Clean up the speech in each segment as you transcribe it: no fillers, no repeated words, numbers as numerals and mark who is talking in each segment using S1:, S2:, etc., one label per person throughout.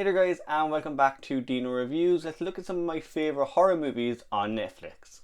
S1: Hey there guys, and welcome back to Dino Reviews. Let's look at some of my favourite horror movies on Netflix.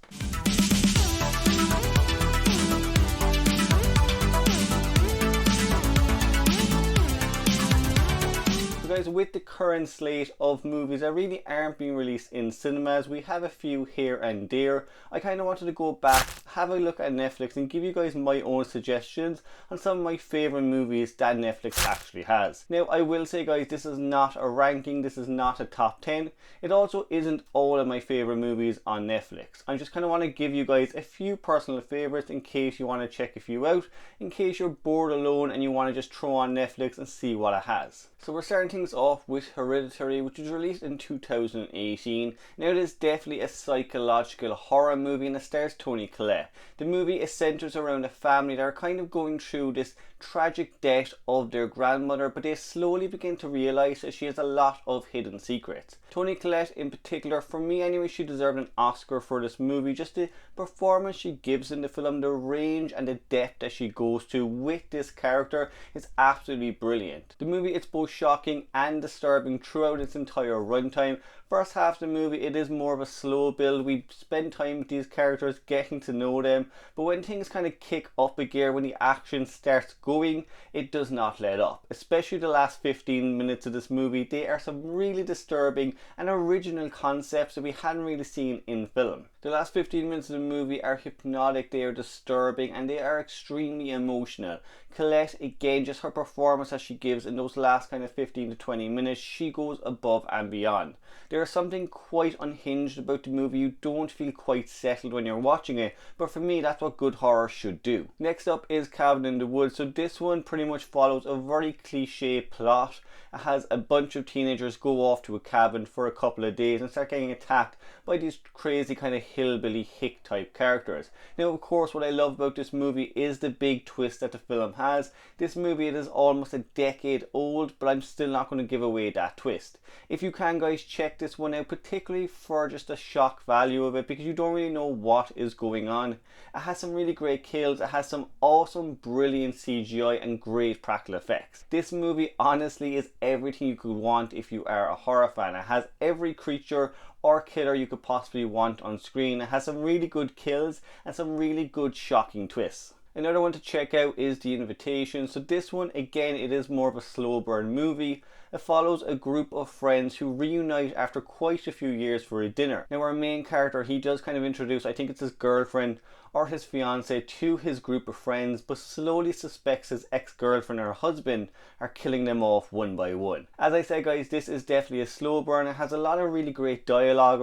S1: So guys, with the current slate of movies that really aren't being released in cinemas, we have a few here and there. I kind of wanted to go back, have a look at Netflix and give you guys my own suggestions on some of my favourite movies that Netflix actually has. Now I will say guys, this is not a ranking, this is not a top 10. It also isn't all of my favourite movies on Netflix. I just kind of want to give you guys a few personal favourites in case you want to check a few out, in case you're bored alone and you want to just throw on Netflix and see what it has. So we're starting things off with Hereditary, which was released in 2018. Now it is definitely a psychological horror movie and it stars Toni Collette. The movie is centres around a family that are kind of going through this tragic death of their grandmother, but they slowly begin to realise that she has a lot of hidden secrets. Toni Collette in particular, for me anyway, she deserved an Oscar for this movie. Just the performance she gives in the film, the range and the depth that she goes to with this character is absolutely brilliant. The movie is both shocking and disturbing throughout its entire runtime. First half of the movie, it is more of a slow build. We spend time with these characters, getting to know them, but when things kind of kick up a gear, when the action starts going, it does not let up. Especially the last 15 minutes of this movie, they are some really disturbing and original concepts that we hadn't really seen in film. The last 15 minutes of the movie are hypnotic, they are disturbing, and they are extremely emotional. Collette, again, just her performance that she gives in those last kind of 15 to 20 minutes, she goes above and beyond. There is something quite unhinged about the movie. You don't feel quite settled when you're watching it, but for me that's what good horror should do. Next up is Cabin in the Woods. So this one pretty much follows a very cliche plot. It has a bunch of teenagers go off to a cabin for a couple of days and start getting attacked by these crazy kind of hillbilly hick type characters. Now of course what I love about this movie is the big twist that the film has. This movie, it is almost a decade old, but I'm still not going to give away that twist. If you can guys, check this one out, particularly for just the shock value of it, because you don't really know what is going on. It has some really great kills, it has some awesome brilliant CGI and great practical effects. This movie honestly is everything you could want if you are a horror fan. It has every creature or killer you could possibly want on screen. It has some really good kills and some really good shocking twists. Another one to check out is The Invitation. So this one, again, it is more of a slow burn movie. It follows a group of friends who reunite after quite a few years for a dinner. Now our main character, he does kind of introduce, I think it's his girlfriend or his fiance, to his group of friends, but slowly suspects his ex-girlfriend or husband are killing them off one by one. As I said guys, this is definitely a slow burn. It has a lot of really great dialogue,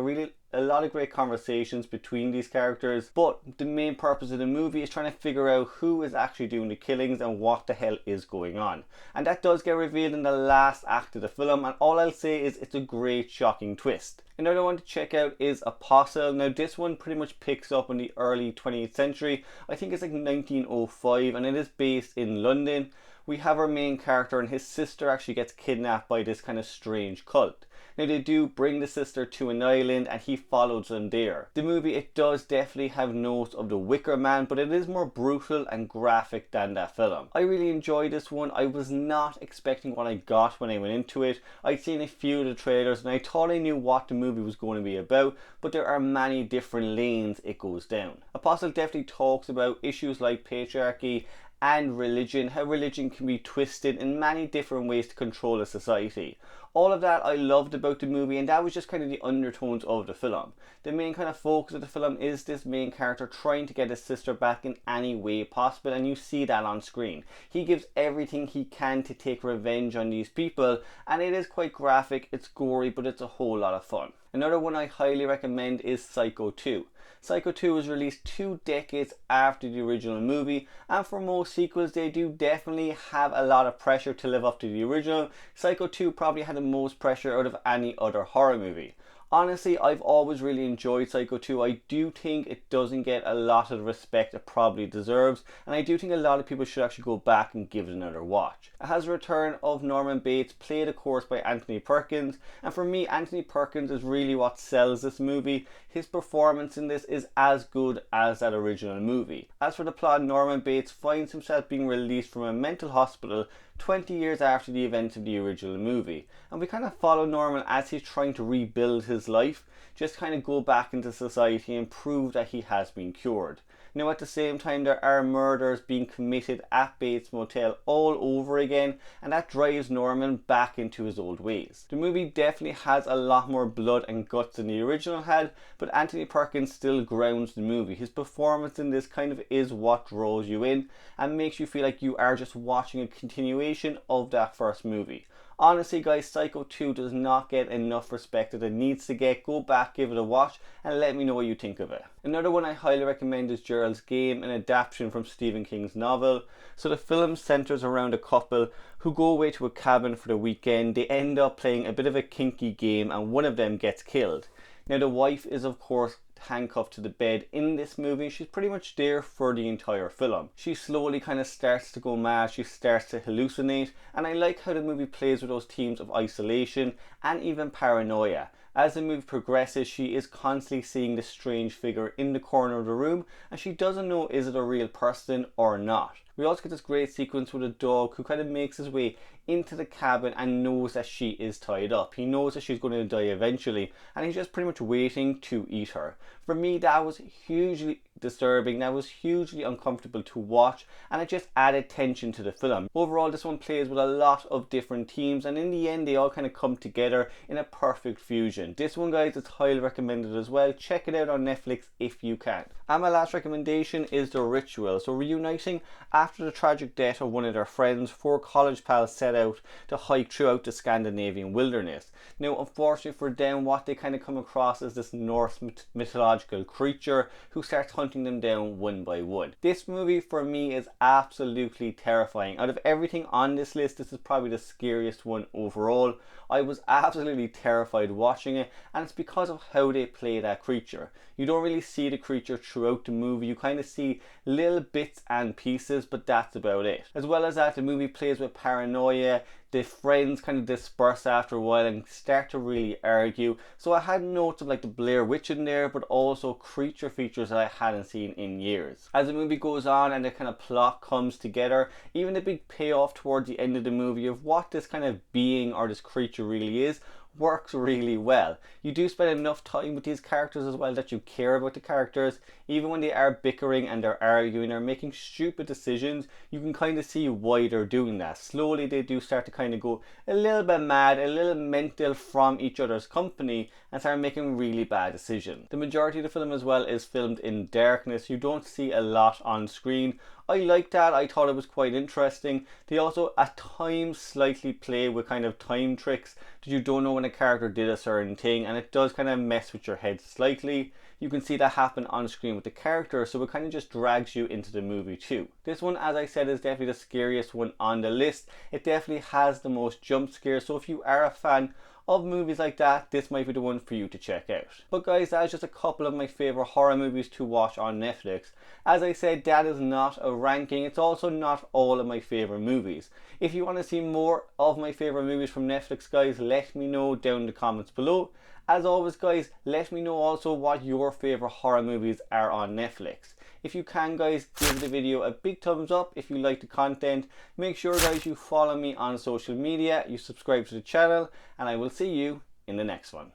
S1: a lot of great conversations between these characters, but the main purpose of the movie is trying to figure out who is actually doing the killings and what the hell is going on. And that does get revealed in the last act of the film, and all I'll say is it's a great shocking twist. Another one to check out is Apostle. Now this one pretty much picks up in the early 20th century. I think it's like 1905, and it is based in London. We have our main character and his sister actually gets kidnapped by this kind of strange cult. Now they do bring the sister to an island and he follows them there. The movie, it does definitely have notes of The Wicker Man, but it is more brutal and graphic than that film. I really enjoyed this one. I was not expecting what I got when I went into it. I'd seen a few of the trailers and I thought I knew what the movie was going to be about, but there are many different lanes it goes down. Apostle definitely talks about issues like patriarchy and religion, how religion can be twisted in many different ways to control a society. All of that I loved about the movie, and that was just kind of the undertones of the film. The main kind of focus of the film is this main character trying to get his sister back in any way possible, and you see that on screen. He gives everything he can to take revenge on these people, and it is quite graphic, it's gory, but it's a whole lot of fun. Another one I highly recommend is Psycho 2. Psycho 2 was released 2 decades after the original movie, and for most sequels they do definitely have a lot of pressure to live up to the original. Psycho 2 probably had the most pressure out of any other horror movie. Honestly, I've always really enjoyed Psycho 2. I do think it doesn't get a lot of the respect it probably deserves, and I do think a lot of people should actually go back and give it another watch. It has a return of Norman Bates, played of course by Anthony Perkins, and for me Anthony Perkins is really what sells this movie. His performance in this is as good as that original movie. As for the plot, Norman Bates finds himself being released from a mental hospital 20 years after the events of the original movie. And we kind of follow Norman as he's trying to rebuild his life, just kind of go back into society and prove that he has been cured. Now at the same time, there are murders being committed at Bates Motel all over again, and that drives Norman back into his old ways. The movie definitely has a lot more blood and guts than the original had, but Anthony Perkins still grounds the movie. His performance in this kind of is what draws you in and makes you feel like you are just watching a continuation of that first movie. Honestly guys, Psycho 2 does not get enough respect that it needs to get. Go back, give it a watch, and let me know what you think of it. Another one I highly recommend is Gerald's Game, an adaptation from Stephen King's novel. So the film centres around a couple who go away to a cabin for the weekend. They end up playing a bit of a kinky game and one of them gets killed. Now the wife is of course handcuffed to the bed in this movie. She's pretty much there for the entire film. She slowly kind of starts to go mad, she starts to hallucinate, and I like how the movie plays with those themes of isolation and even paranoia. As the movie progresses, she is constantly seeing this strange figure in the corner of the room and she doesn't know is it a real person or not. We also get this great sequence with a dog who kind of makes his way into the cabin and knows that she is tied up. He knows that she's going to die eventually and he's just pretty much waiting to eat her. For me, that was hugely disturbing, that was hugely uncomfortable to watch, and it just added tension to the film. Overall, this one plays with a lot of different themes and in the end they all kind of come together in a perfect fusion. This one guys is highly recommended as well. Check it out on Netflix if you can. And my last recommendation is The Ritual. So reuniting after the tragic death of one of their friends, 4 college pals set out to hike throughout the Scandinavian wilderness. Now unfortunately for them, what they kind of come across is this Norse mythological creature who starts hunting them down one by one. This movie for me is absolutely terrifying. Out of everything on this list, this is probably the scariest one overall. I was absolutely terrified watching it, and it's because of how they play that creature. You don't really see the creature throughout the movie, you kind of see little bits and pieces, but that's about it. As well as that, the movie plays with paranoia. The friends kind of disperse after a while and start to really argue. So I had notes of like the Blair Witch in there, but also creature features that I hadn't seen in years. As the movie goes on and the kind of plot comes together, even the big payoff towards the end of the movie of what this kind of being or this creature really is works really well. You do spend enough time with these characters as well that you care about the characters. Even when they are bickering and they're arguing or making stupid decisions, you can kind of see why they're doing that. Slowly they do start to kind of go a little bit mad, a little mental from each other's company and start making really bad decisions. The majority of the film as well is filmed in darkness. You don't see a lot on screen. I like that. I thought it was quite interesting. They also at times slightly play with kind of time tricks that you don't know when a character did a certain thing, and it does kind of mess with your head slightly. You can see that happen on screen with the character, so it kind of just drags you into the movie too. This one, as I said, is definitely the scariest one on the list. It definitely has the most jump scares, so if you are a fan of movies like that, this might be the one for you to check out. But guys, that's just a couple of my favourite horror movies to watch on Netflix. As I said, that is not a ranking, it's also not all of my favourite movies. If you want to see more of my favourite movies from Netflix guys, let me know down in the comments below. As always guys, let me know also what your favourite horror movies are on Netflix. If you can guys, give the video a big thumbs up if you like the content. Make sure guys you follow me on social media, you subscribe to the channel, and I will see you in the next one.